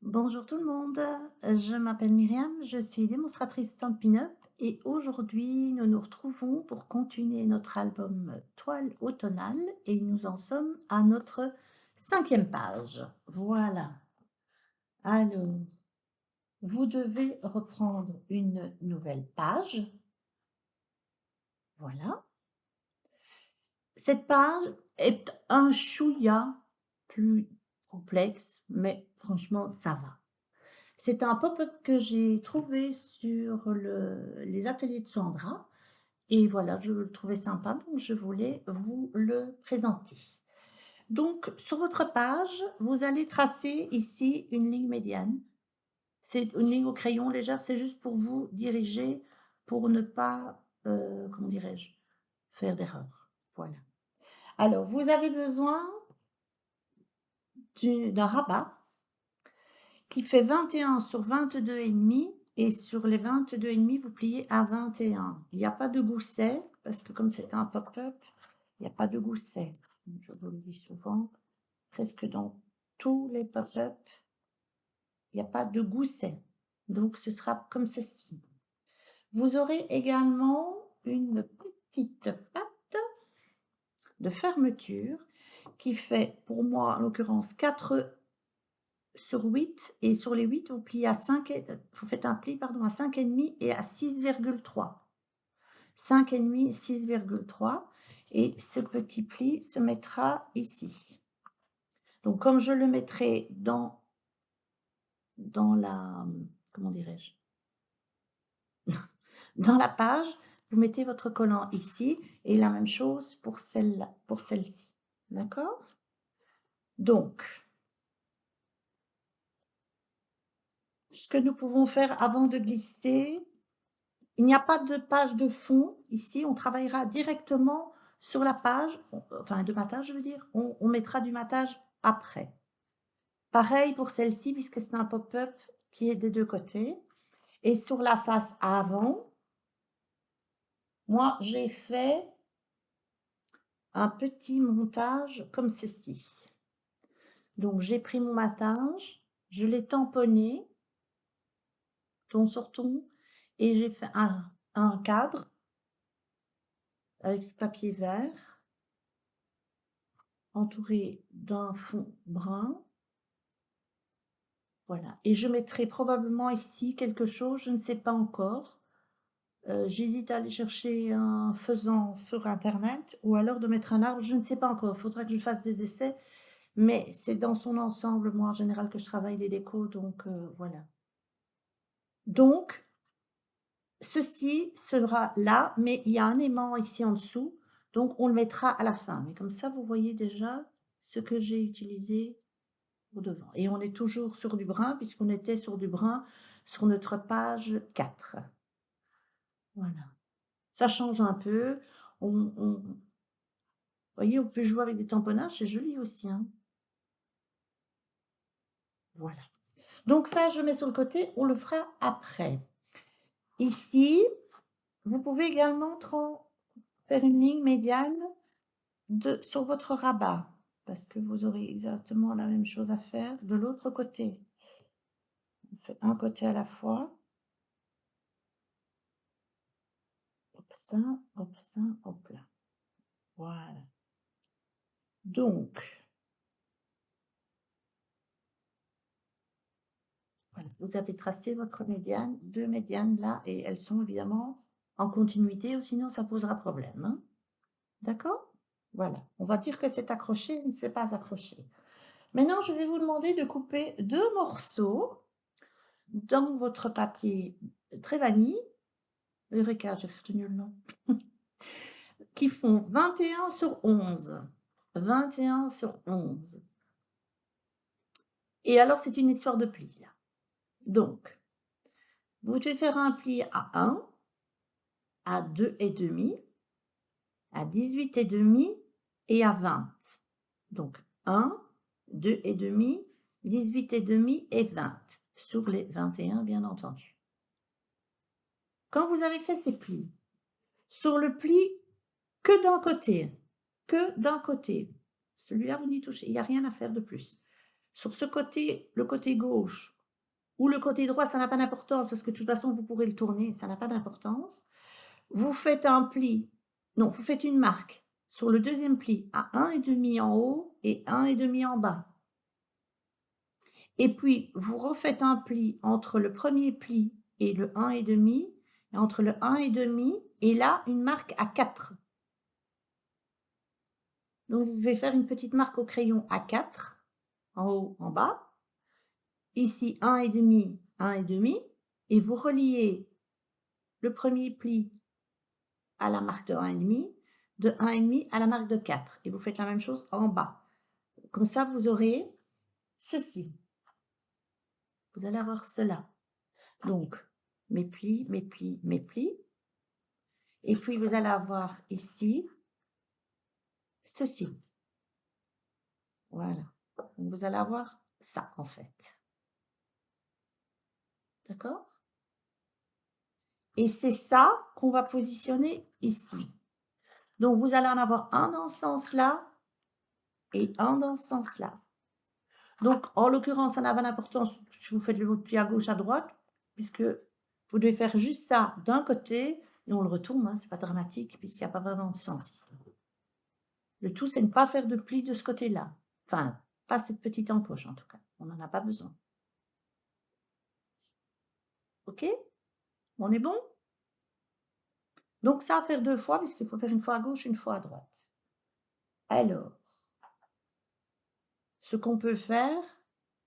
Bonjour tout le monde, je m'appelle Myriam, je suis démonstratrice Stampin' Up et aujourd'hui nous nous retrouvons pour continuer notre album Toile automnale et nous en sommes à notre 5e page. Voilà. Alors, vous devez reprendre une nouvelle page. Voilà. Cette page est un chouïa plus complexe, mais franchement ça va. C'est un pop-up que j'ai trouvé sur les ateliers de Sandra et voilà, je le trouvais sympa, donc je voulais vous le présenter. Donc sur votre page, vous allez tracer ici une ligne médiane. C'est une ligne au crayon légère, c'est juste pour vous diriger, pour ne pas, comment dirais-je? Faire d'erreur. Voilà. Alors vous avez besoin d'un rabat qui fait 21 sur 22,5 et sur les 22,5, vous pliez à 21. Il n'y a pas de gousset, parce que comme c'est un pop-up, il n'y a pas de gousset. Je vous le dis souvent, presque dans tous les pop-up, il n'y a pas de gousset. Donc ce sera comme ceci. Vous aurez également une petite patte de fermeture qui fait, pour moi en l'occurrence, 4 sur 8 et sur les 8, vous pliez à 5 et vous faites un pli, pardon, à 5,5 et à 6,3. 5,5, 6,3 et ce petit pli se mettra ici. Donc comme je le mettrai dans la, comment dirais-je? Dans la page, vous mettez votre collant ici et la même chose pour celle-là, pour celle-ci. D'accord? Donc, ce que nous pouvons faire avant de glisser, il n'y a pas de page de fond ici, on travaillera directement sur la page, enfin de matage je veux dire, on mettra du matage après. Pareil pour celle-ci puisque c'est un pop-up qui est des 2 côtés et sur la face avant, moi j'ai fait un petit montage comme ceci. Donc j'ai pris mon matage, je l'ai tamponné, ton sur ton, et j'ai fait un cadre avec du papier vert entouré d'un fond brun. Voilà, et je mettrai probablement ici quelque chose, je ne sais pas encore. J'hésite à aller chercher un faisan sur internet ou alors de mettre un arbre, je ne sais pas encore. Il faudra que je fasse des essais, mais c'est dans son ensemble, moi, en général, que je travaille les décos, donc voilà. Donc, ceci sera là, mais il y a un aimant ici en dessous, donc on le mettra à la fin. Mais comme ça, vous voyez déjà ce que j'ai utilisé au devant. Et on est toujours sur du brun, puisqu'on était sur du brun sur notre page 4. Voilà. Ça change un peu. Vous voyez, on peut jouer avec des tamponnages, c'est joli aussi, hein. Voilà. Donc ça, je mets sur le côté, on le fera après. Ici, vous pouvez également faire une ligne médiane sur votre rabat, parce que vous aurez exactement la même chose à faire de l'autre côté. On fait un côté à la fois. Hop ça, hop ça, hop là. Voilà. Donc, voilà, vous avez tracé votre médiane, 2 médianes là, et elles sont évidemment en continuité, ou sinon ça posera problème, hein. D'accord? Voilà, on va dire que c'est accroché, mais c'est pas accroché. Maintenant, je vais vous demander de couper 2 morceaux dans votre papier très vanille. Eureka, j'ai retenu le nom. Qui font 21 sur 11. 21 sur 11. Et alors, c'est une histoire de pli, là. Donc, vous devez faire un pli à 1, à 2,5, à 18,5 et à 20. Donc, 1, 2,5, 18,5 et 20. Sur les 21, bien entendu. Quand vous avez fait ces plis, sur le pli que d'un côté, celui-là, vous n'y touchez, il n'y a rien à faire de plus. Sur ce côté, le côté gauche, ou le côté droit, ça n'a pas d'importance parce que de toute façon, vous pourrez le tourner, ça n'a pas d'importance. Vous faites un pli, non, vous faites une marque sur le deuxième pli à 1,5 en haut et 1,5 en bas. Et puis, vous refaites un pli entre le premier pli et le 1,5, et entre le 1,5 et là, une marque à 4. Donc, vous pouvez faire une petite marque au crayon à 4, en haut, en bas. Ici, 1,5, 1,5, et vous reliez le premier pli à la marque de 1,5, de 1,5 à la marque de 4. Et vous faites la même chose en bas. Comme ça, vous aurez ceci. Vous allez avoir cela. Donc, mes plis, mes plis, mes plis. Et puis, vous allez avoir ici ceci. Voilà. Donc, vous allez avoir ça, en fait. D'accord? Et c'est ça qu'on va positionner ici. Donc, vous allez en avoir un dans ce sens-là et un dans ce sens-là. Donc, en l'occurrence, ça n'a pas d'importance si vous faites le pli à gauche, à droite, puisque vous devez faire juste ça d'un côté et on le retourne, hein, c'est pas dramatique, puisqu'il n'y a pas vraiment de sens ici. Le tout, c'est de ne pas faire de pli de ce côté-là. Enfin, pas cette petite encoche en tout cas. On n'en a pas besoin. OK? On est bon? Donc, ça à faire 2 fois, puisqu'il faut faire une fois à gauche, une fois à droite. Alors, ce qu'on peut faire,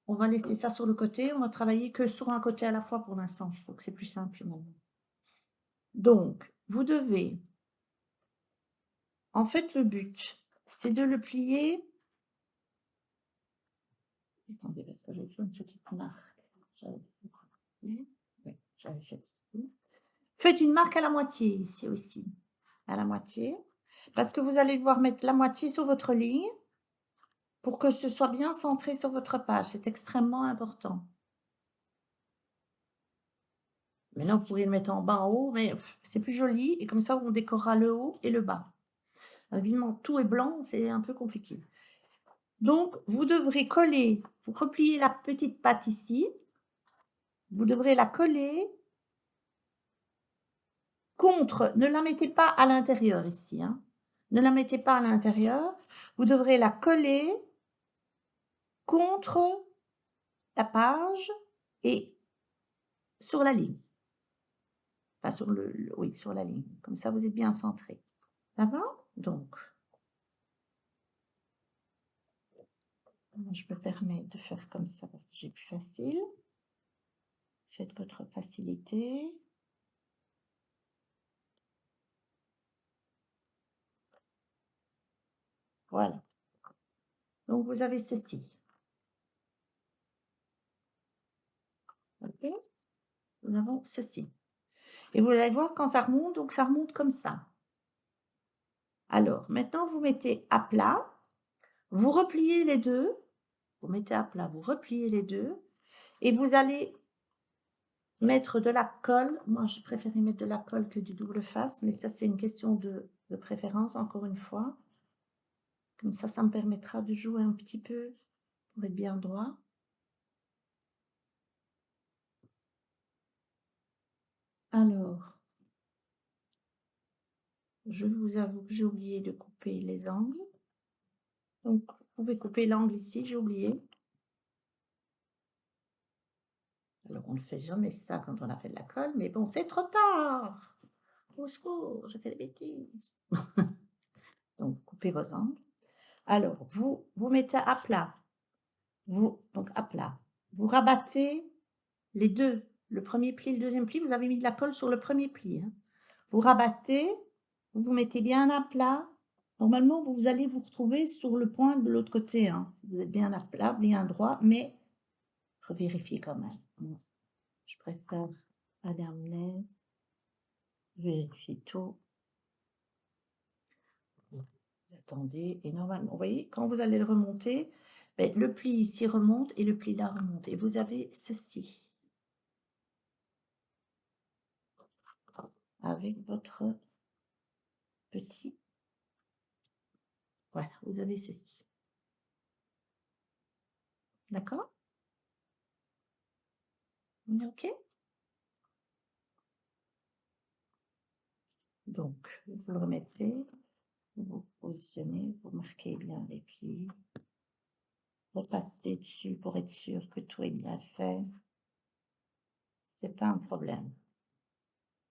on va laisser ça sur le côté, on va travailler que sur un côté à la fois pour l'instant. Je trouve que c'est plus simple finalement. Donc, vous devez, en fait, le but, c'est de le plier. Attendez, parce que j'ai fait une petite marque. Oui, j'avais fait ici. Faites une marque à la moitié ici aussi, à la moitié, parce que vous allez devoir mettre la moitié sur votre ligne pour que ce soit bien centré sur votre page. C'est extrêmement important. Maintenant, vous pourriez le mettre en bas, en haut, mais c'est plus joli et comme ça, on décorera le haut et le bas. Évidemment, tout est blanc, c'est un peu compliqué. Donc, vous devrez coller, vous repliez la petite patte ici, vous devrez la coller contre, ne la mettez pas à l'intérieur ici, hein. Ne la mettez pas à l'intérieur, vous devrez la coller contre la page et sur la ligne. Enfin, sur oui, sur la ligne. Comme ça, vous êtes bien centré. Ça va? Donc, je me permets de faire comme ça parce que j'ai plus facile. Faites votre facilité. Voilà. Donc, vous avez ceci. OK? Nous avons ceci. Et vous allez voir quand ça remonte, donc ça remonte comme ça. Alors, maintenant, vous mettez à plat, vous repliez les deux, vous mettez à plat, vous repliez les deux, et vous allez mettre de la colle. Moi, je préfère mettre de la colle que du double face, mais ça, c'est une question de préférence, encore une fois. Comme ça me permettra de jouer un petit peu pour être bien droit. Alors, je vous avoue que j'ai oublié de couper les angles. Donc, vous pouvez couper l'angle ici, j'ai oublié. Alors, on ne fait jamais ça quand on a fait de la colle, mais bon, c'est trop tard. Au secours, je fais des bêtises. Donc, coupez vos angles. Alors, vous mettez à plat. Donc, à plat. Vous rabattez les deux. Le premier pli, le deuxième pli, vous avez mis de la colle sur le premier pli. Hein. Vous rabattez, vous vous mettez bien à plat. Normalement, vous allez vous retrouver sur le point de l'autre côté. Hein. Vous êtes bien à plat, bien droit, mais revérifiez quand même. Je préfère aller à l'aise. Vérifiez tout. Vous attendez et normalement, vous voyez, quand vous allez le remonter, ben, le pli ici remonte et le pli là remonte. Et vous avez ceci. Avec votre petit. Voilà, vous avez ceci. D'accord? OK? Donc, vous le remettez, vous vous positionnez, vous marquez bien les plis, repassez dessus pour être sûr que tout est bien fait. C'est pas un problème.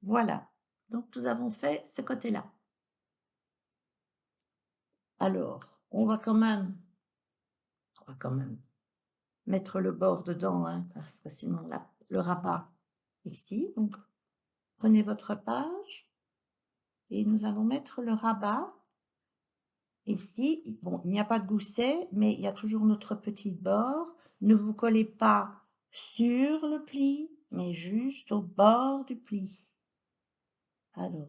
Voilà, donc nous avons fait ce côté-là. Alors, on va quand même mettre le bord dedans, hein, parce que sinon là, le rabat ici. Donc, prenez votre page et nous allons mettre le rabat ici. Bon, il n'y a pas de gousset, mais il y a toujours notre petit bord. Ne vous collez pas sur le pli, mais juste au bord du pli. Alors,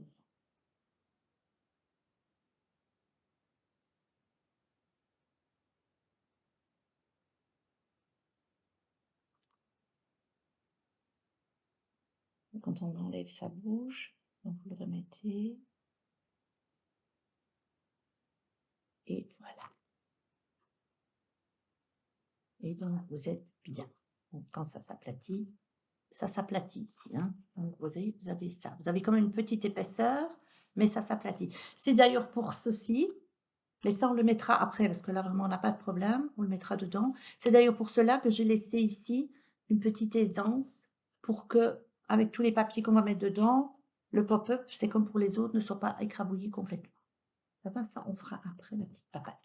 quand on enlève, ça bouge. Donc, vous le remettez. Et voilà. Et donc, vous êtes bien. Donc, quand ça s'aplatit ici, hein. Donc, vous voyez, vous avez ça. Vous avez quand même une petite épaisseur, mais ça s'aplatit. C'est d'ailleurs pour ceci, mais ça, on le mettra après, parce que là, vraiment, on n'a pas de problème. On le mettra dedans. C'est d'ailleurs pour cela que j'ai laissé ici une petite aisance pour que, avec tous les papiers qu'on va mettre dedans, le pop-up, c'est comme pour les autres, ne soit pas écrabouillé complètement. Ça va, ça, on fera après la petite papate.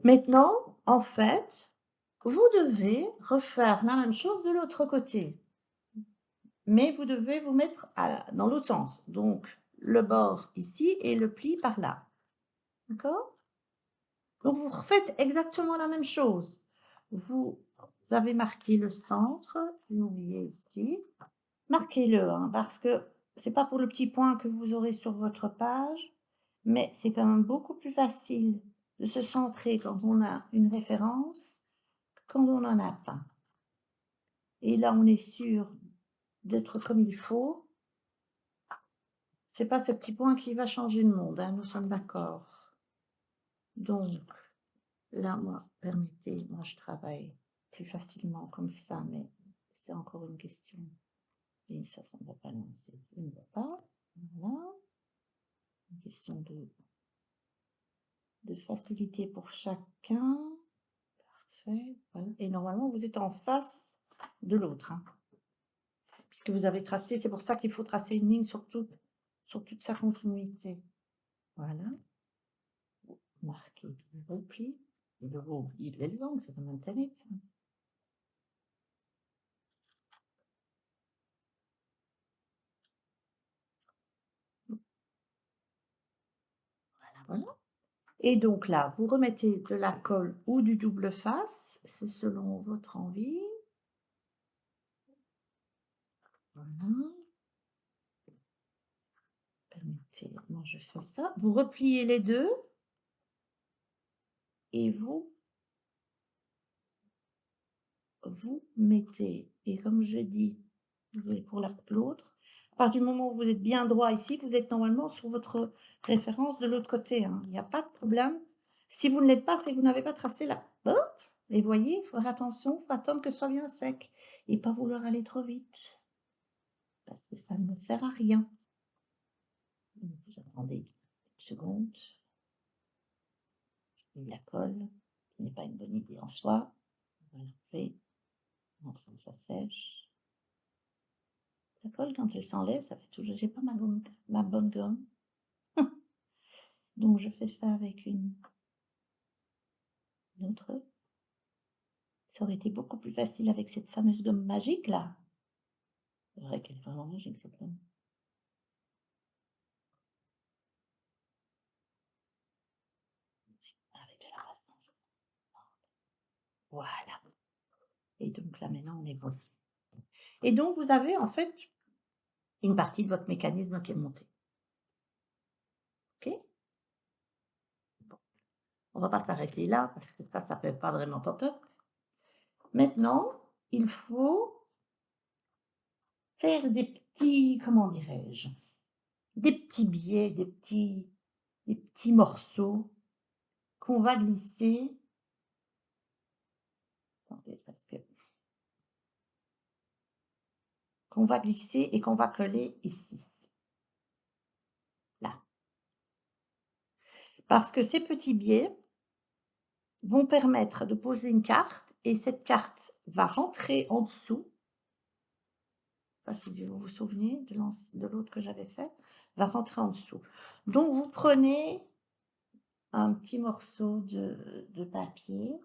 Maintenant, en fait, vous devez refaire la même chose de l'autre côté, mais vous devez vous mettre dans l'autre sens. Donc, le bord ici et le pli par là. D'accord? Donc, vous refaites exactement la même chose. Vous avez marqué le centre, vous voyez ici. Marquez-le, hein, parce que c'est pas pour le petit point que vous aurez sur votre page, mais c'est quand même beaucoup plus facile de se centrer quand on a une référence quand on n'en a pas. Et là, on est sûr d'être comme il faut. C'est pas ce petit point qui va changer le monde, hein, nous sommes d'accord. Donc, là, moi, je travaille plus facilement comme ça, mais c'est encore une question. Et ça ne va pas lancer. Il ne va pas. Voilà. Une question de facilité pour chacun. Parfait. Voilà. Et normalement, vous êtes en face de l'autre, hein, puisque vous avez tracé. C'est pour ça qu'il faut tracer une ligne sur toute sa continuité. Voilà. Marquez bien vos plis. Et le vos plis de l'exemple, c'est quand même terrible, ça. Voilà, voilà. Et donc là, vous remettez de la colle ou du double face, c'est selon votre envie. Voilà. Permettez, moi je fais ça. Vous repliez les deux et vous mettez. Et comme je dis, vous avez pour l'autre, à partir du moment où vous êtes bien droit ici, vous êtes normalement sur votre référence de l'autre côté, hein. Il n'y a pas de problème. Si vous ne l'êtes pas, c'est que vous n'avez pas tracé là. Hop, et voyez, il faut faire attention, il faut attendre que ce soit bien sec et pas vouloir aller trop vite parce que ça ne sert à rien. Donc, vous attendez une seconde. Et la colle, ce n'est pas une bonne idée en soi. On va l'enlever. Ensemble, ça sèche. La colle, quand elle s'enlève, ça fait toujours. J'ai pas ma bonne gomme. Donc, je fais ça avec une autre. Ça aurait été beaucoup plus facile avec cette fameuse gomme magique là. C'est vrai qu'elle est vraiment magique cette gomme. Avec de la patience. Voilà. Et donc là, maintenant, on est bon. Et donc, vous avez en fait une partie de votre mécanisme qui est montée. OK? Bon. On va pas s'arrêter là parce que ça ne peut pas vraiment pop-up. Maintenant, il faut faire des petits, comment dirais-je, des petits biais, des petits morceaux qu'on va glisser. Attendez, parce que qu'on va glisser et qu'on va coller ici. Là. Parce que ces petits biais vont permettre de poser une carte et cette carte va rentrer en dessous. Je ne sais pas si vous vous souvenez de l'autre que j'avais fait, va rentrer en dessous. Donc vous prenez un petit morceau de papier,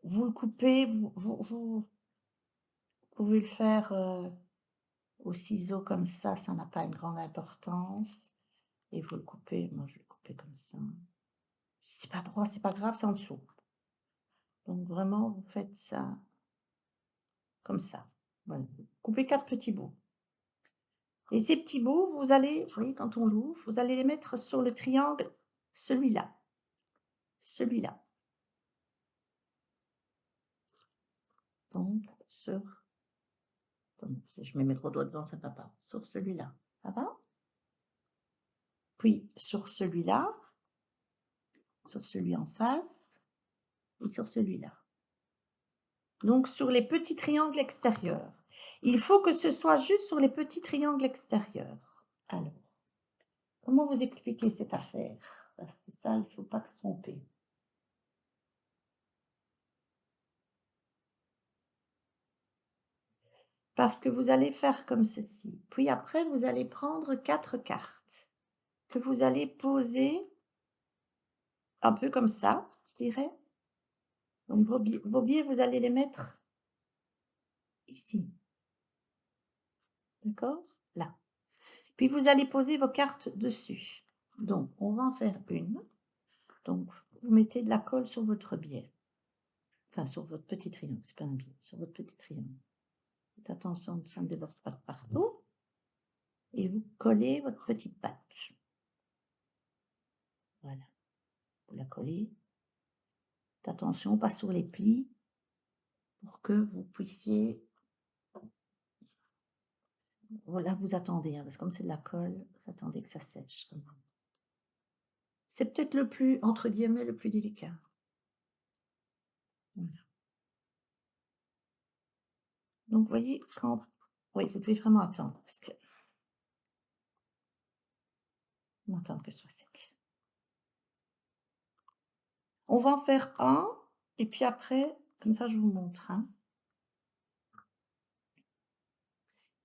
vous le coupez, vous pouvez le faire au ciseau comme ça n'a pas une grande importance. Et vous le coupez, moi je vais le couper comme ça. Si c'est pas droit, c'est pas grave, c'est en dessous. Donc vraiment, vous faites ça comme ça. Voilà. Coupez 4 petits bouts. Et ces petits bouts, vous allez, vous voyez, quand on l'ouvre, vous allez les mettre sur le triangle, celui-là. Celui-là. Donc, sur. Attends, si je mets mes 3 doigts devant, ça ne va pas. Sur celui-là. Ça va? Puis sur celui-là, sur celui en face, et sur celui-là. Donc sur les petits triangles extérieurs. Il faut que ce soit juste sur les petits triangles extérieurs. Alors, comment vous expliquer cette affaire? Parce que ça, il ne faut pas se tromper. Parce que vous allez faire comme ceci. Puis après, vous allez prendre 4 cartes que vous allez poser un peu comme ça, je dirais. Donc vos biais, vous allez les mettre ici. D'accord? Là. Puis vous allez poser vos cartes dessus. Donc, on va en faire une. Donc, vous mettez de la colle sur votre biais. Enfin, sur votre petit triangle, c'est pas un biais, sur votre petit triangle. Faites attention que ça ne déborde pas de partout. Et vous collez votre petite patte. Voilà. Vous la collez. Faites attention, pas sur les plis, pour que vous puissiez. Voilà, vous attendez, hein, parce que comme c'est de la colle, vous attendez que ça sèche. C'est peut-être le plus, entre guillemets, le plus délicat. Voilà. Donc, vous voyez, quand. Oui, vous devez vraiment attendre, parce que. On va attendre que ce soit sec. On va en faire un, et puis après, comme ça, je vous montre. Hein.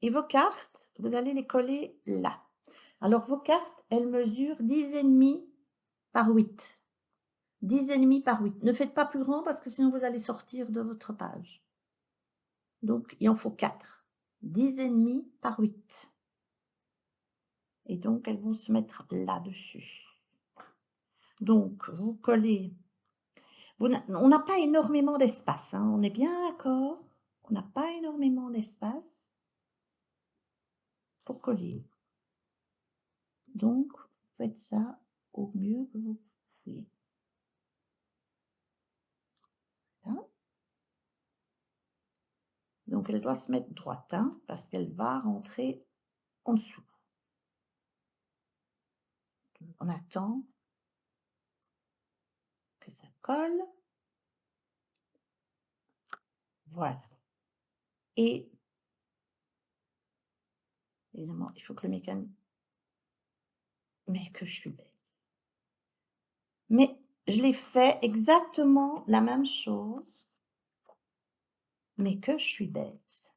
Et vos cartes, vous allez les coller là. Alors, vos cartes, elles mesurent 10,5 par 8. 10,5 par 8. Ne faites pas plus grand parce que sinon vous allez sortir de votre page. Donc, il en faut 4. 10,5 par 8. Et donc, elles vont se mettre là-dessus. Donc, vous collez. On n'a pas énormément d'espace. Hein. On est bien d'accord. On n'a pas énormément d'espace pour coller. Donc, vous faites ça au mieux que vous pouvez. Hein? Donc, elle doit se mettre droite, hein, parce qu'elle va rentrer en dessous. On attend que ça colle. Voilà. Et évidemment, il faut que le mécanisme. Mais que je suis bête. Mais je l'ai fait exactement la même chose. Mais que je suis bête.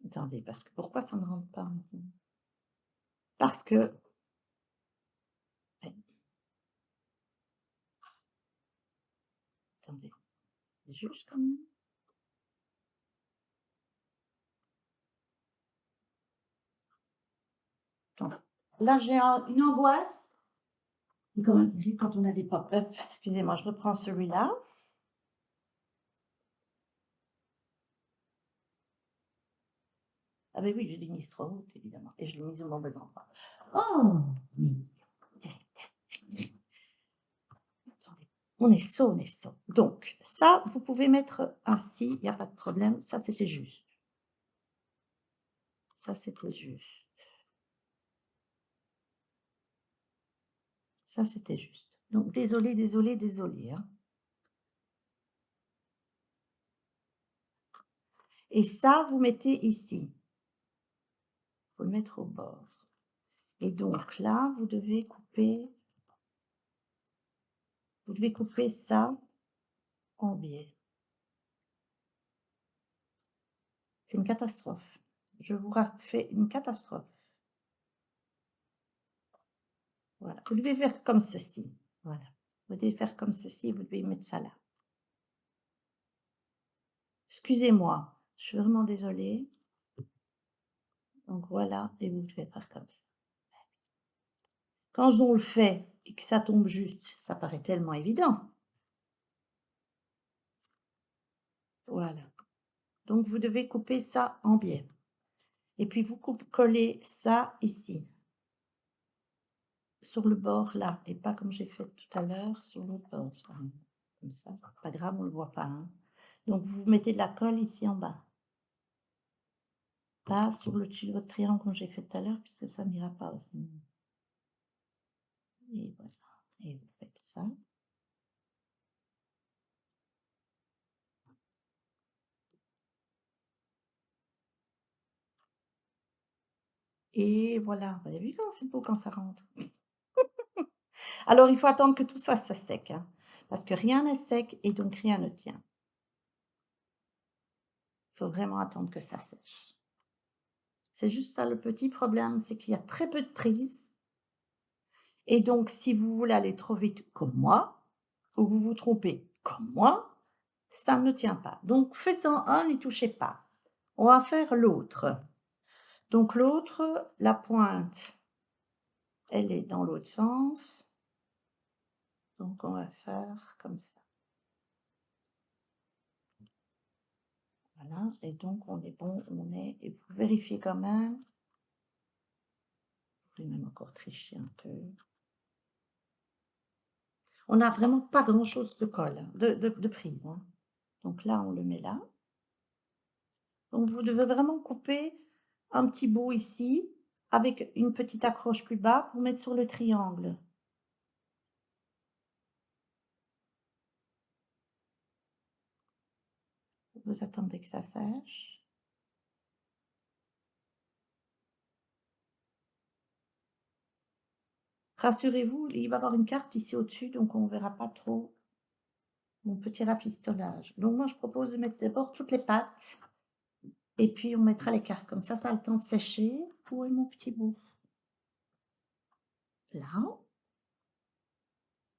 Attendez, parce que pourquoi ça ne rentre pas? Parce que. Attendez, c'est juste quand même. Attendez. Là, j'ai une angoisse. Quand on a des pop-up, excusez-moi, je reprends celui-là. Ah ben oui, je l'ai mise trop haute, évidemment. Et je l'ai mise au mauvais endroit. Oh! On est saut, on est saut. Donc, ça, vous pouvez mettre ainsi, il n'y a pas de problème. Ça, c'était juste. Ça, c'était juste. Ça, c'était juste. Donc, désolé, désolé, désolé. Hein. Et ça, vous mettez ici. Il faut le mettre au bord. Et donc là, vous devez couper ça en biais. C'est une catastrophe. Je vous fais une catastrophe. Voilà. Vous devez faire comme ceci. Voilà. Vous devez faire comme ceci, vous devez mettre ça là. Excusez-moi, je suis vraiment désolée. Donc voilà, et vous devez faire comme ça. Quand on le fait et que ça tombe juste, ça paraît tellement évident. Voilà. Donc vous devez couper ça en biais. Et puis vous collez ça ici, sur le bord là, et pas comme j'ai fait tout à l'heure, sur l'autre bord. Comme ça, pas grave, on ne le voit pas. Hein. Donc vous mettez de la colle ici en bas. Pas sur le dessus de votre triangle comme j'ai fait tout à l'heure, puisque ça n'ira pas aussi. Et voilà. Et vous faites ça. Et voilà, vous avez vu quand c'est beau quand ça rentre. Alors il faut attendre que tout ça sec, hein, parce que rien n'est sec et donc rien ne tient. Il faut vraiment attendre que ça sèche. C'est juste ça le petit problème, c'est qu'il y a très peu de prise. Et donc si vous voulez aller trop vite comme moi, ou vous vous trompez comme moi, ça ne tient pas. Donc faites-en un, n'y touchez pas. On va faire l'autre. Donc l'autre, la pointe, elle est dans l'autre sens. Donc on va faire comme ça. Voilà, et donc on est bon, on est, et vous vérifiez quand même. Vous pouvez même encore tricher un peu. On n'a vraiment pas grand-chose de colle, hein, de prise. Hein. Donc là, on le met là. Donc vous devez vraiment couper un petit bout ici, avec une petite accroche plus bas pour mettre sur le triangle. Vous attendez que ça sèche. Rassurez-vous, il va y avoir une carte ici au-dessus, donc on ne verra pas trop mon petit rafistolage. Donc moi, je propose de mettre d'abord toutes les pattes, et puis on mettra les cartes. Comme ça a le temps de sécher. Où est mon petit bout? Là.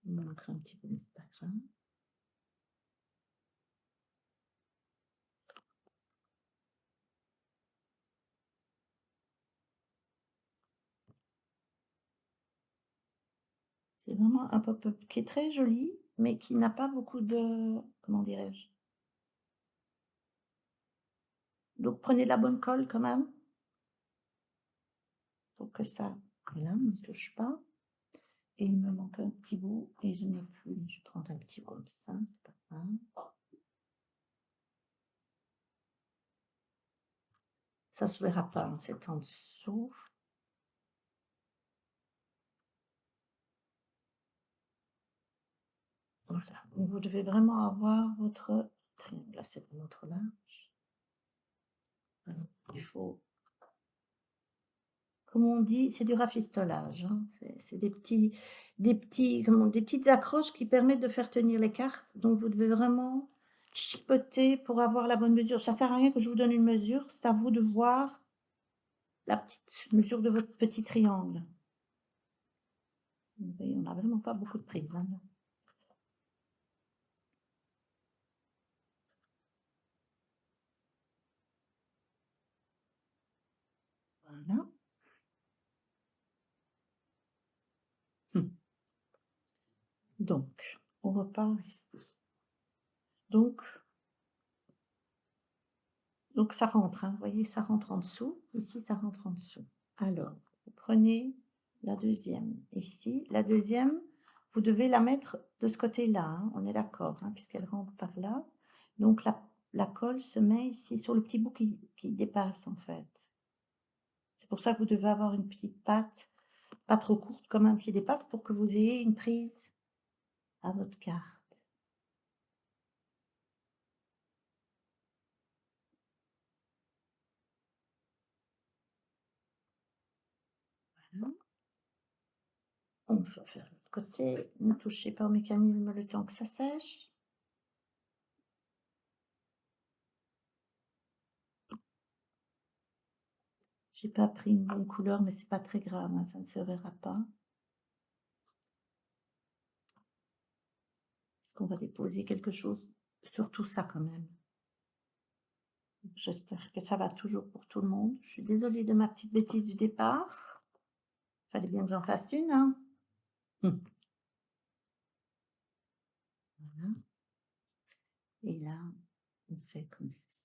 Il me manquera un petit peu, mais c'est pas grave. C'est vraiment un pop-up qui est très joli, mais qui n'a pas beaucoup de... Comment dirais-je? Donc prenez de la bonne colle quand même, pour que ça, là, ne touche pas. Et il me manque un petit bout, et je n'ai plus. Je prends un petit bout comme ça, c'est pas grave. Ça se verra pas, hein, c'est en dessous. Voilà. Donc vous devez vraiment avoir votre triangle. Là, c'est notre large. Voilà. Il faut, comme on dit, c'est du rafistolage. Hein. C'est des petites accroches qui permettent de faire tenir les cartes. Donc vous devez vraiment chipoter pour avoir la bonne mesure. Ça sert à rien que je vous donne une mesure, c'est à vous de voir la petite mesure de votre petit triangle. Vous voyez, on n'a vraiment pas beaucoup de prise. Hein. Voilà. Donc, on repart ici. Donc ça rentre, hein, vous voyez, ça rentre en dessous. Ici, ça rentre en dessous. Alors, vous prenez la deuxième ici. La deuxième, vous devez la mettre de ce côté-là, hein, on est d'accord, hein, puisqu'elle rentre par là. Donc, la colle se met ici sur le petit bout qui dépasse, en fait. C'est pour ça que vous devez avoir une petite patte, pas trop courte quand même, qui dépasse pour que vous ayez une prise à votre carte. On va faire l'autre côté. Ne touchez pas au mécanisme le temps que ça sèche. J'ai pas pris une bonne couleur, mais c'est pas très grave, hein, ça ne se verra pas. Parce qu'on va déposer quelque chose sur tout ça quand même. J'espère que ça va toujours pour tout le monde. Je suis désolée de ma petite bêtise du départ. Fallait bien que j'en fasse une, hein. Voilà. Et là, on fait comme ceci.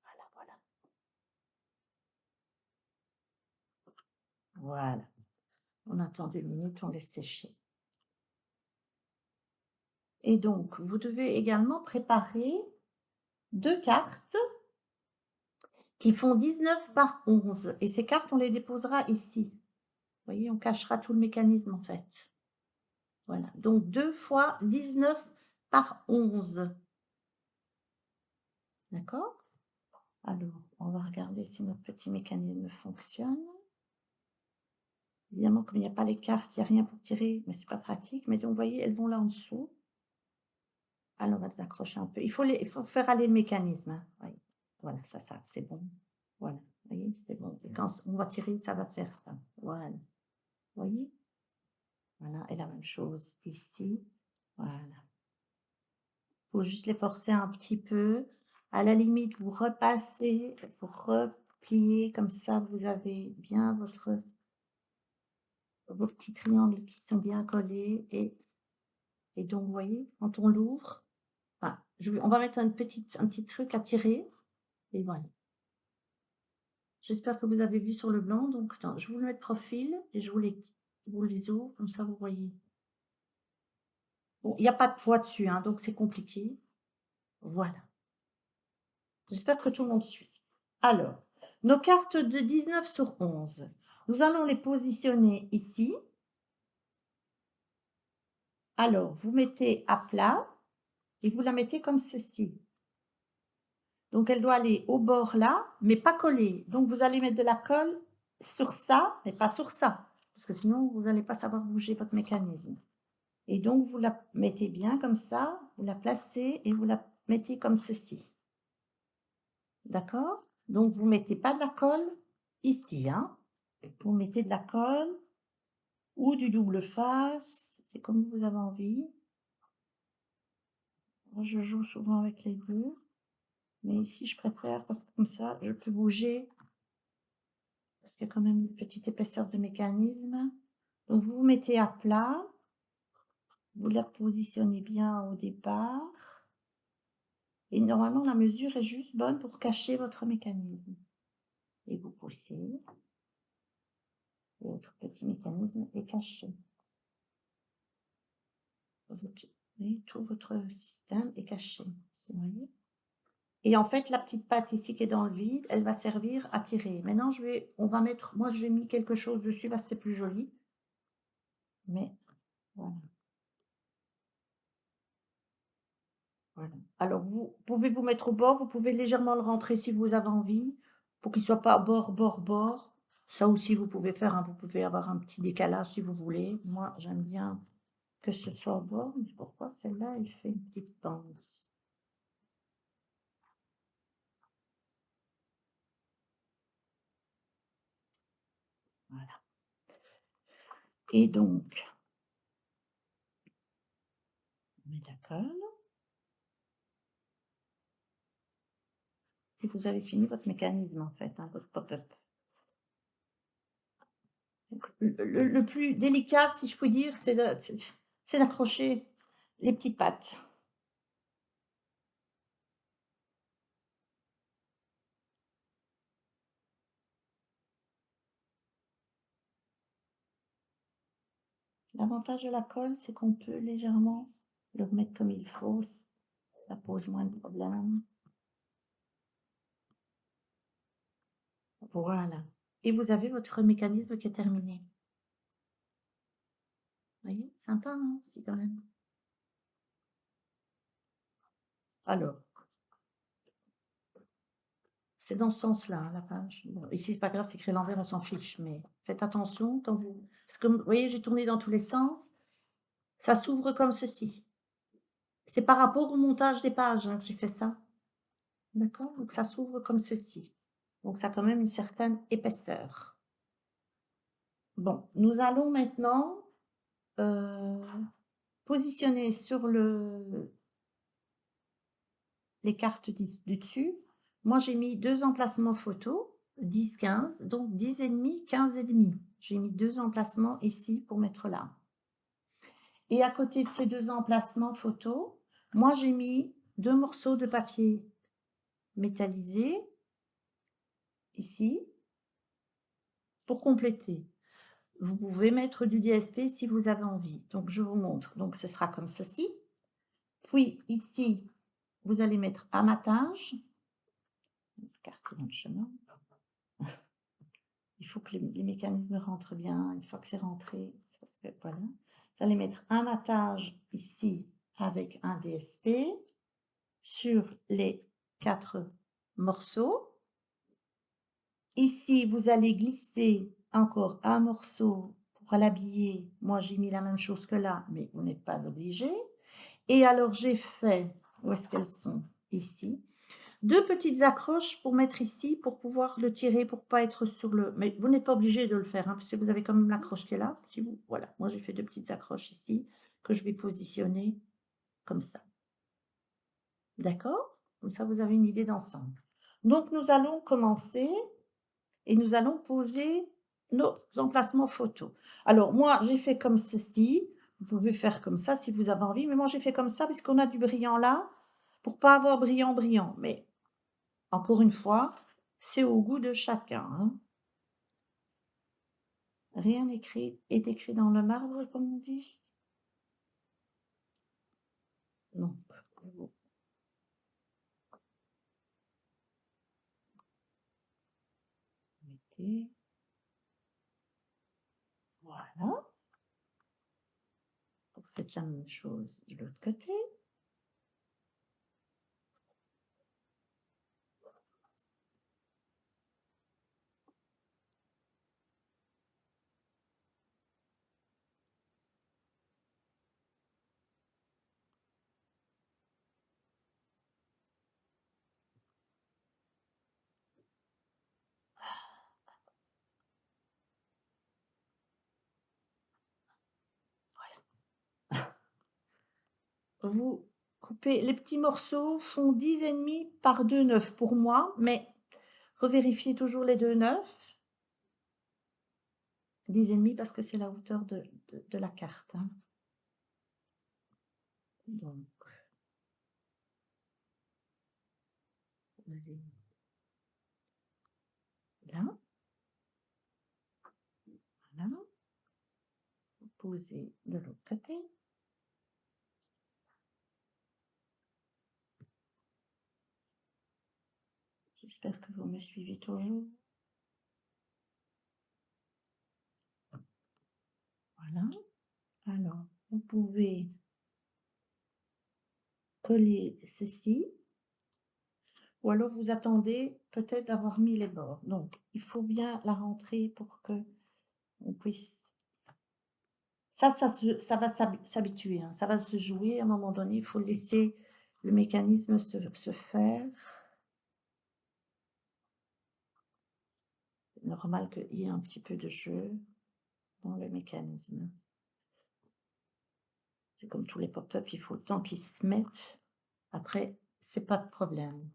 Voilà, voilà. Voilà. On attend 2 minutes, on laisse sécher. Et donc, vous devez également préparer 2 cartes qui font 19 par 11. Et ces cartes, on les déposera ici. Vous voyez, on cachera tout le mécanisme en fait. Voilà. Donc 2 fois 19 par 11. D'accord? Alors, on va regarder si notre petit mécanisme fonctionne. Évidemment, comme il n'y a pas les cartes, il n'y a rien pour tirer, mais c'est pas pratique. Mais donc, vous voyez, elles vont là en dessous. Alors, on va les accrocher un peu. Il faut faire aller le mécanisme, hein. Oui. Voilà, ça, c'est bon. Voilà, vous voyez, c'est bon. Et quand on va tirer, ça va faire ça. Voilà. Vous voyez? Voilà, et la même chose ici. Voilà. Il faut juste les forcer un petit peu. À la limite, vous repassez, vous repliez, comme ça, vous avez bien vos petits triangles qui sont bien collés. Et donc, vous voyez, quand on l'ouvre, enfin, on va mettre un petit truc à tirer. Et voilà. J'espère que vous avez vu sur le blanc. Donc, attends, je vous le mets de profil et je vous les ouvre, comme ça, vous voyez. Bon, il n'y a pas de poids dessus, hein, donc c'est compliqué. Voilà. J'espère que tout le monde suit. Alors, nos cartes de 19 sur 11, nous allons les positionner ici. Alors, vous mettez à plat et vous la mettez comme ceci. Donc, elle doit aller au bord là, mais pas collée. Donc, vous allez mettre de la colle sur ça, mais pas sur ça, parce que sinon, vous n'allez pas savoir bouger votre mécanisme. Et donc, vous la mettez bien comme ça, vous la placez et vous la mettez comme ceci. D'accord? Donc, vous ne mettez pas de la colle ici, hein. Vous mettez de la colle ou du double face, c'est comme vous avez envie. Moi, je joue souvent avec les deux, mais ici, je préfère parce que comme ça, je peux bouger, parce qu'il y a quand même une petite épaisseur de mécanisme. Donc, vous vous mettez à plat, vous la positionnez bien au départ, et normalement, la mesure est juste bonne pour cacher votre mécanisme. Et vous poussez, et votre petit mécanisme est caché. Tout votre système est caché, vous voyez? Et en fait, la petite patte ici qui est dans le vide, elle va servir à tirer. Maintenant, on va mettre, moi, j'ai mis quelque chose dessus parce que c'est plus joli. Mais voilà. Voilà. Alors, vous pouvez vous mettre au bord, vous pouvez légèrement le rentrer si vous avez envie, pour qu'il ne soit pas bord, bord, bord. Ça aussi, vous pouvez faire, hein, vous pouvez avoir un petit décalage si vous voulez. Moi, j'aime bien que ce soit au bord, mais pourquoi celle-là, elle fait une petite pente? Voilà. Et donc, on met de la colle. Et vous avez fini votre mécanisme, en fait, hein, votre pop-up. Le plus délicat, si je puis dire, c'est d'accrocher les petites pattes. L'avantage de la colle, c'est qu'on peut légèrement le remettre comme il faut. Ça pose moins de problèmes. Voilà. Et vous avez votre mécanisme qui est terminé. Vous voyez, sympa, hein, aussi, quand même. Alors, C'est dans ce sens-là, hein, la page. Bon, ici, c'est pas grave, c'est écrit à l'envers, on s'en fiche, mais faites attention quand vous parce que vous voyez, j'ai tourné dans tous les sens, ça s'ouvre comme ceci. C'est par rapport au montage des pages, hein, que j'ai fait ça. D'accord? Donc ça s'ouvre comme ceci. Donc ça a quand même une certaine épaisseur. Bon, nous allons maintenant, heu, positionner sur les cartes du dessus. Moi, j'ai mis 2 emplacements photos, 10, 15, donc 10 et demi, 15 et demi. J'ai mis 2 emplacements ici pour mettre là. Et à côté de ces 2 emplacements photos, moi, j'ai mis 2 morceaux de papier métallisé, ici, pour compléter. Vous pouvez mettre du DSP si vous avez envie. Donc je vous montre. Donc ce sera comme ceci. Puis ici, vous allez mettre amatage. Carte dans le chemin. Il faut que les mécanismes rentrent bien. Une fois que c'est rentré, c'est parce que voilà. Vous allez mettre un matage ici avec un DSP sur les 4 morceaux. Ici, vous allez glisser encore un morceau pour l'habiller. Moi, j'ai mis la même chose que là, mais vous n'êtes pas obligé. Et alors, j'ai fait, où est-ce qu'elles sont? Ici. 2 petites accroches pour mettre ici, pour pouvoir le tirer, pour pas être sur le mais vous n'êtes pas obligé de le faire, hein, parce que vous avez quand même l'accroche qui est là. Si vous voilà, moi j'ai fait 2 petites accroches ici, que je vais positionner comme ça. D'accord? Comme ça, vous avez une idée d'ensemble. Donc nous allons commencer et nous allons poser nos emplacements photos. Alors moi, j'ai fait comme ceci. Vous pouvez faire comme ça si vous avez envie, mais moi j'ai fait comme ça puisqu'on a du brillant là, pour pas avoir brillant, brillant. Mais encore une fois, c'est au goût de chacun, hein. Rien écrit est écrit dans le marbre, comme on dit. Non. Vous mettez, voilà. Vous faites la même chose de l'autre côté. Vous coupez les petits morceaux, font 10,5 par 2,9 pour moi, mais revérifiez toujours les 2,9. 10,5 parce que c'est la hauteur de la carte, hein. Donc, vous allez là, voilà, vous posez de l'autre côté. J'espère que vous me suivez toujours. Voilà. Alors, vous pouvez coller ceci, ou alors vous attendez peut-être d'avoir mis les bords. Donc, il faut bien la rentrer pour que on puisse. Ça va s'habituer, hein, ça va se jouer à un moment donné. Il faut laisser le mécanisme se faire. C'est normal qu'il y ait un petit peu de jeu dans le mécanisme. C'est comme tous les pop-up, il faut le temps qu'ils se mettent. Après, c'est pas de problème.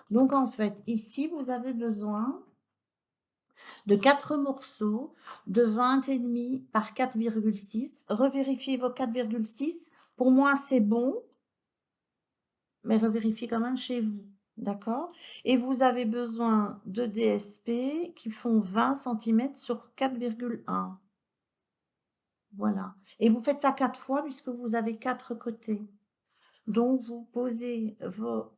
Donc en fait, ici, vous avez besoin de 4 morceaux de 20,5 par 4,6. Revérifiez vos 4,6. Pour moi, c'est bon, mais revérifiez quand même chez vous. D'accord? Et vous avez besoin de DSP qui font 20 cm sur 4,1. Voilà. Et vous faites ça 4 fois puisque vous avez 4 côtés. Donc, vous posez votre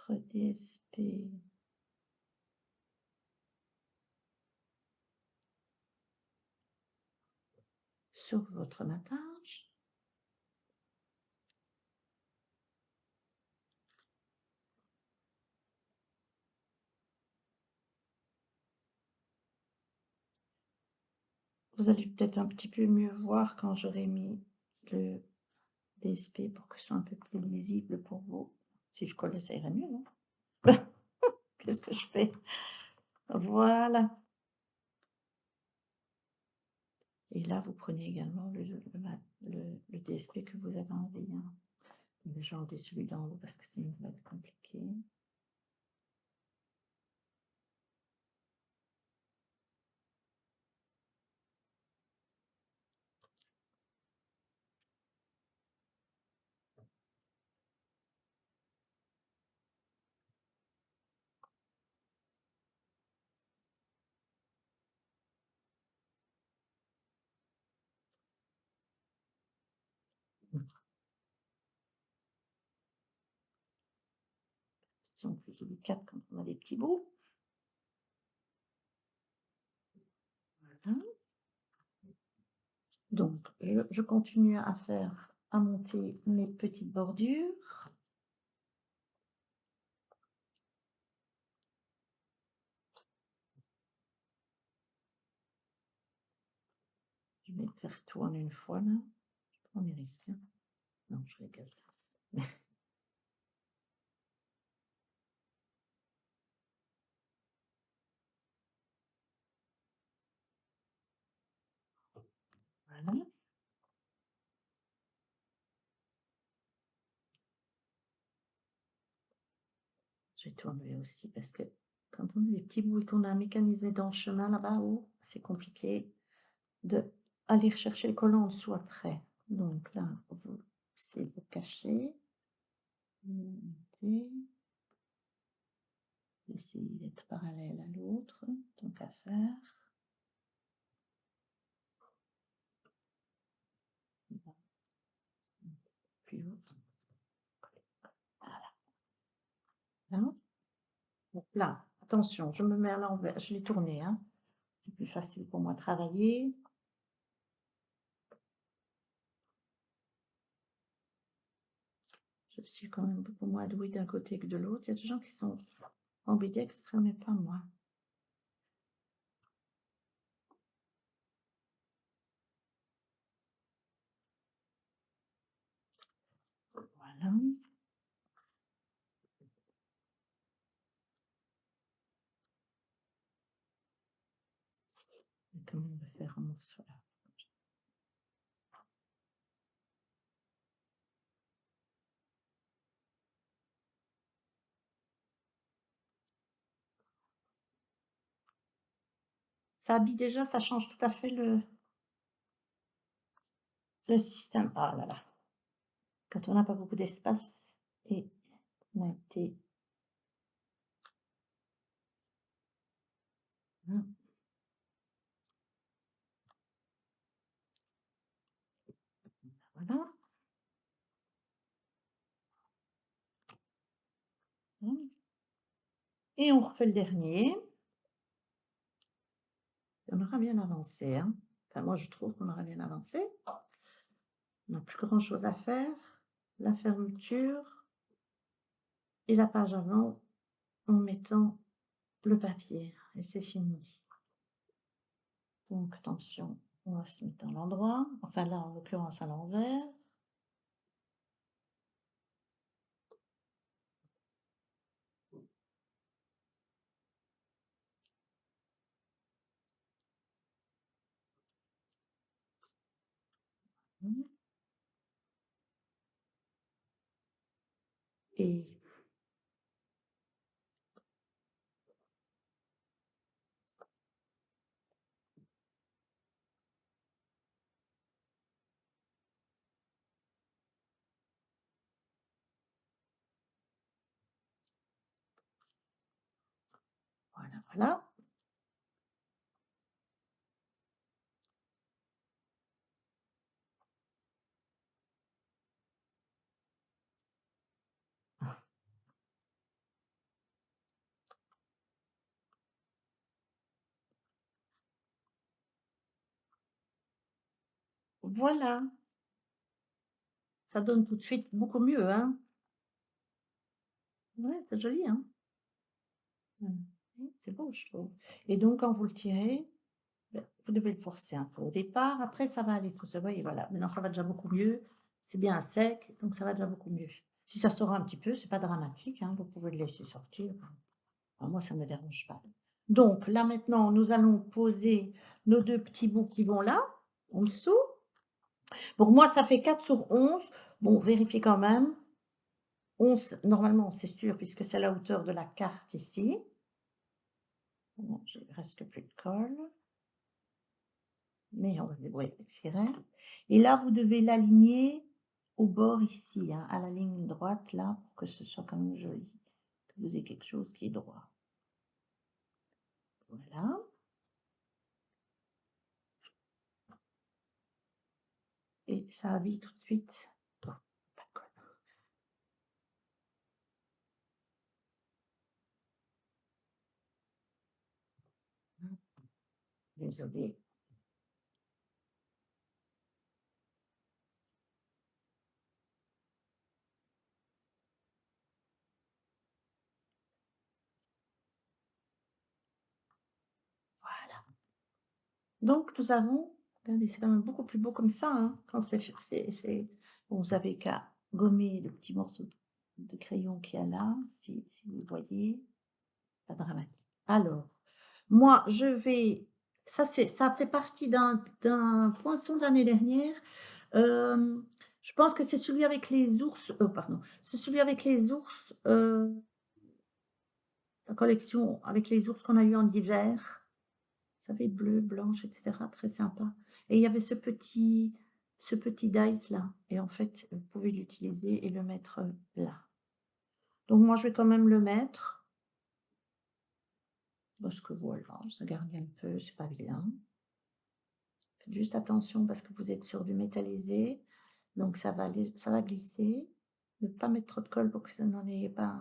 DSP sur votre matage. Vous allez peut-être un petit peu mieux voir quand j'aurai mis le DSP pour que ce soit un peu plus lisible pour vous. Si je colle, ça irait mieux, non? Qu'est-ce que je fais? Voilà. Et là, vous prenez également le DSP que vous avez enlevé, hein. Déjà enlever celui d'en haut parce que sinon ça va être compliqué. Question plus délicate quand on a des petits bouts. Voilà. Donc, je continue à monter mes petites bordures. Je vais faire tout en une fois là. Je prends mes risques, hein. Non, je rigole. Voilà. Je vais tout enlever aussi parce que quand on a des petits bouts et qu'on a un mécanisme dans le chemin là-bas haut, c'est compliqué de aller chercher le collant en dessous après. Donc là, c'est vous cacher. Vous mettez. Essayez d'être parallèle à l'autre, tant qu'à faire. Plus haut. Voilà. Là. Donc là, attention, je me mets à l'envers, je l'ai tourné, hein. C'est plus facile pour moi de travailler. Je suis quand même beaucoup moins douée d'un côté que de l'autre. Il y a des gens qui sont ambidextres, mais pas moi. Voilà. Et comment on va faire un morceau là? Ça habille déjà, ça change tout à fait le système. Ah là là. Quand on n'a pas beaucoup d'espace et on a été. Voilà. Et on refait le dernier. On aura bien avancé, hein. Enfin, moi, je trouve qu'on aura bien avancé. On n'a plus grand-chose à faire. La fermeture et la page avant en mettant le papier. Et c'est fini. Donc, attention, on va se mettre à l'endroit. Enfin, là, en l'occurrence, à l'envers. Et voilà, voilà. Voilà. Ça donne tout de suite beaucoup mieux, hein. Ouais, c'est joli, hein. C'est beau, je trouve. Et donc, quand vous le tirez, Vous devez le forcer un peu au départ, après ça va aller tout seul. Vous voyez, voilà, maintenant ça va déjà beaucoup mieux. C'est bien sec, donc ça va déjà beaucoup mieux. Si ça sort un petit peu, c'est pas dramatique, hein, vous pouvez le laisser sortir. Enfin, moi, ça ne me dérange pas. Donc là, maintenant, nous allons poser nos 2 petits bouts qui vont là, en dessous. Pour moi, ça fait 4 sur 11. Bon, vérifiez quand même. 11, normalement, c'est sûr, puisque c'est la hauteur de la carte ici. Bon, j'ai presque plus de colle. Mais on va se débrouiller avec ce qu'il reste. Et là, vous devez l'aligner au bord ici, hein, à la ligne droite, là, pour que ce soit quand même joli. Que vous ayez quelque chose qui est droit. Voilà. Et ça habille tout de suite. Oh, pas de colle. Désolée. Voilà. Donc, nous avons, regardez, c'est quand même beaucoup plus beau comme ça, hein, quand bon, vous avez qu'à gommer le petit morceau de crayon qu'il y a là, si vous voyez, pas dramatique. Alors, moi, je vais, ça fait partie d'un poinçon de l'année dernière. Je pense que c'est celui avec les ours, pardon, c'est celui avec les ours, la collection avec les ours qu'on a eu en hiver. Vous savez, bleu, blanche, et cetera, très sympa. Et il y avait ce petit dice là, et en fait, vous pouvez l'utiliser et le mettre, là. Donc moi, je vais quand même le mettre, parce que voilà, ça garde un peu, c'est pas vilain. Faites juste attention parce que vous êtes sur du métallisé, donc ça va glisser. Ne pas mettre trop de colle pour que ça n'en ait pas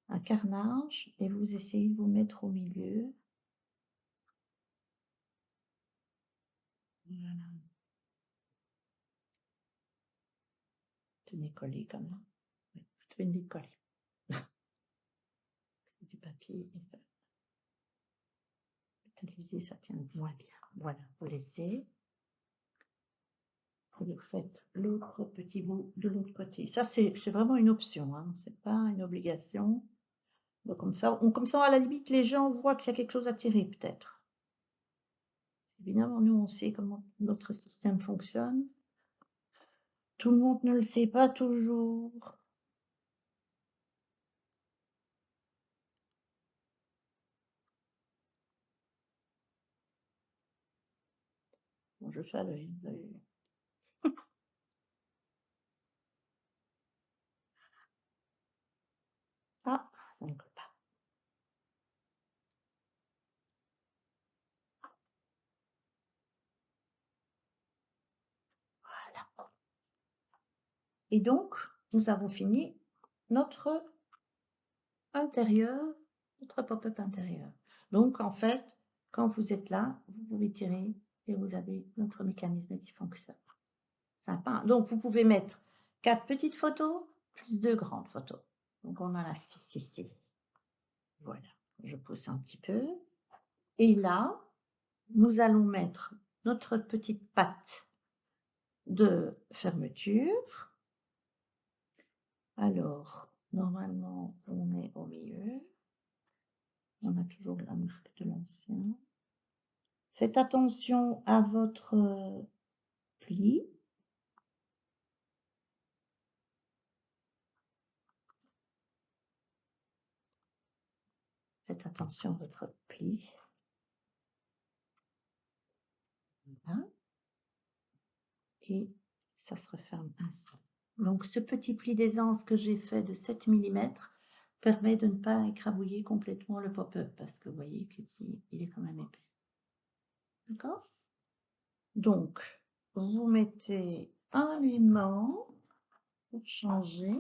un carnage, et vous essayez de vous mettre au milieu. Voilà. Tenez collé quand même. Oui, vous devez le coller. C'est du papier et ça. Métallisé, ça tient moins bien. Voilà, vous laissez. Et vous faites l'autre petit bout de l'autre côté. Ça, c'est vraiment une option, hein. C'est pas une obligation. Donc, comme ça, à la limite, les gens voient qu'il y a quelque chose à tirer, peut-être. Évidemment, nous, on sait comment notre système fonctionne. Tout le monde ne le sait pas toujours. Bon, je fais à l'œil, vous avez vu. Ah, ça ne colle pas. Voilà. Et donc, nous avons fini notre intérieur, notre pop-up intérieur. Donc, en fait, quand vous êtes là, vous pouvez tirer et vous avez notre mécanisme qui fonctionne. Sympa. Donc, vous pouvez mettre 4 petites photos plus 2 grandes photos. Donc, on en a 6 ici. Voilà. Je pousse un petit peu. Et là, nous allons mettre notre petite patte de fermeture. Alors, normalement, on est au milieu. On a toujours la marque de l'ancien. Faites attention à votre pli. Faites attention à votre pli. Voilà. Et ça se referme ainsi. Donc, ce petit pli d'aisance que j'ai fait de 7 mm permet de ne pas écrabouiller complètement le pop-up parce que vous voyez qu'ici, il est quand même épais. D'accord? Donc, vous mettez un aimant pour changer.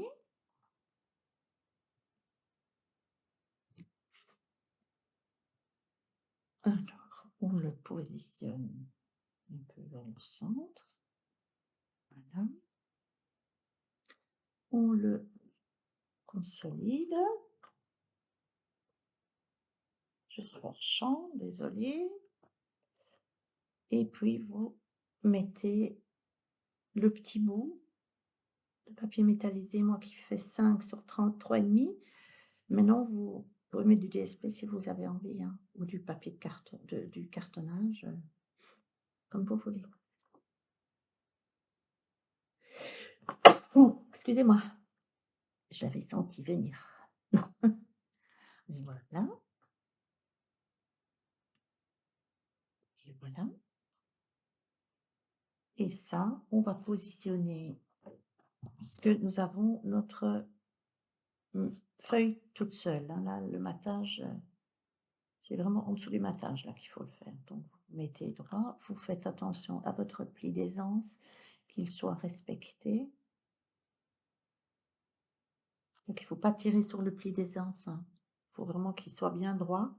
Alors, on le positionne un peu vers le centre. Voilà. On le consolide. Je suis hors champ, désolé. et puis vous mettez le petit bout de papier métallisé, moi qui fais 5 sur 33,5. Maintenant, vous pouvez mettre du DSP si vous avez envie, hein, ou du papier de carton, du cartonnage, comme vous voulez. Excusez-moi, je l'avais senti venir. Voilà, et voilà. Et ça, on va positionner, puisque nous avons notre feuille toute seule, hein, là, le matage, c'est vraiment en dessous du matage là qu'il faut le faire. Donc vous mettez droit, vous faites attention à votre pli d'aisance, qu'il soit respecté. Donc il ne faut pas tirer sur le pli d'aisance, hein. Il faut vraiment qu'il soit bien droit.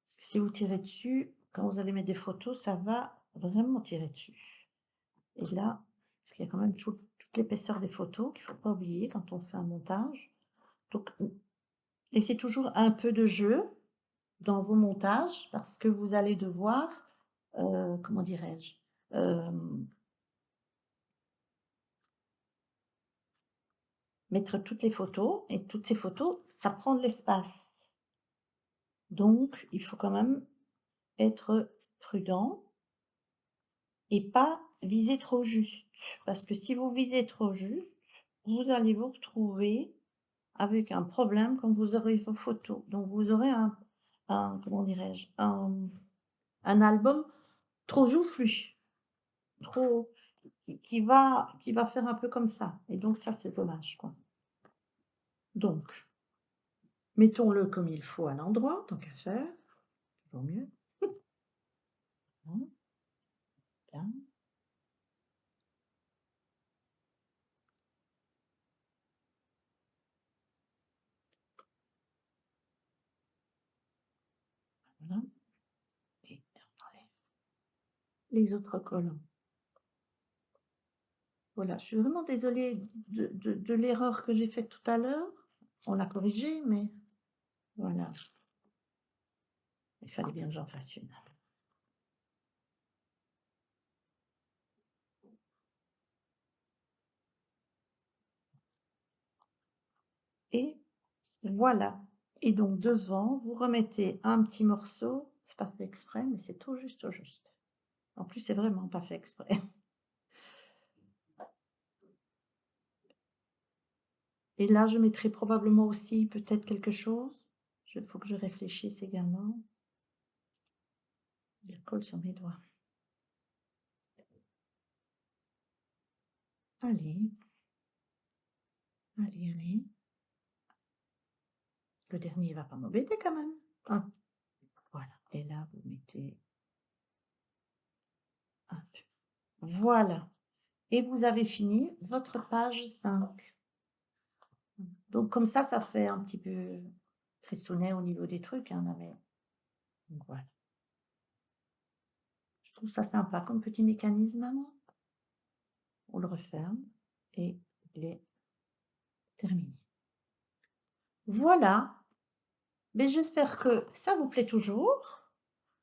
Parce que si vous tirez dessus, quand vous allez mettre des photos, ça va vraiment tirer dessus. Et là, parce qu'il y a quand même toute l'épaisseur des photos qu'il ne faut pas oublier quand on fait un montage. Donc laissez toujours un peu de jeu dans vos montages parce que vous allez devoir, comment dirais-je, mettre toutes les photos, et toutes ces photos, ça prend de l'espace. Donc il faut quand même être prudent et pas viser trop juste. Parce que si vous visez trop juste, vous allez vous retrouver avec un problème quand vous aurez vos photos. Donc vous aurez comment dirais-je, un album trop joufflu, trop qui va faire un peu comme ça, et donc ça, c'est dommage, quoi. Donc mettons-le comme il faut à l'endroit, tant qu'à faire, toujours mieux. Voilà, bien. Voilà, et on enlève les autres collants. Voilà, je suis vraiment désolée de l'erreur que j'ai faite tout à l'heure. On l'a corrigée, mais voilà, il fallait bien que j'en fasse une. Et voilà. Et donc devant, vous remettez un petit morceau, c'est pas fait exprès, mais c'est tout juste, tout juste. En plus, c'est vraiment pas fait exprès. Et là, je mettrai probablement aussi peut-être quelque chose. Il faut que je réfléchisse également. Il colle sur mes doigts. Allez, allez, allez. Le dernier va pas m'embêter quand même. Ah, voilà. Et là, vous mettez un peu. Voilà. Et vous avez fini votre page 5. Donc comme ça fait un petit peu tristounet au niveau des trucs, hein, mais donc voilà. Je trouve ça sympa comme petit mécanisme, hein. On le referme et il est terminé. Voilà. Mais j'espère que ça vous plaît toujours,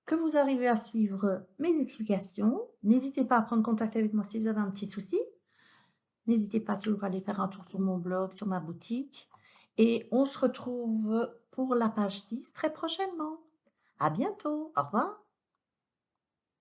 que vous arrivez à suivre mes explications. N'hésitez pas à prendre contact avec moi si vous avez un petit souci. N'hésitez pas toujours à aller faire un tour sur mon blog, sur ma boutique, et on se retrouve pour la page 6 très prochainement. À bientôt. Au revoir.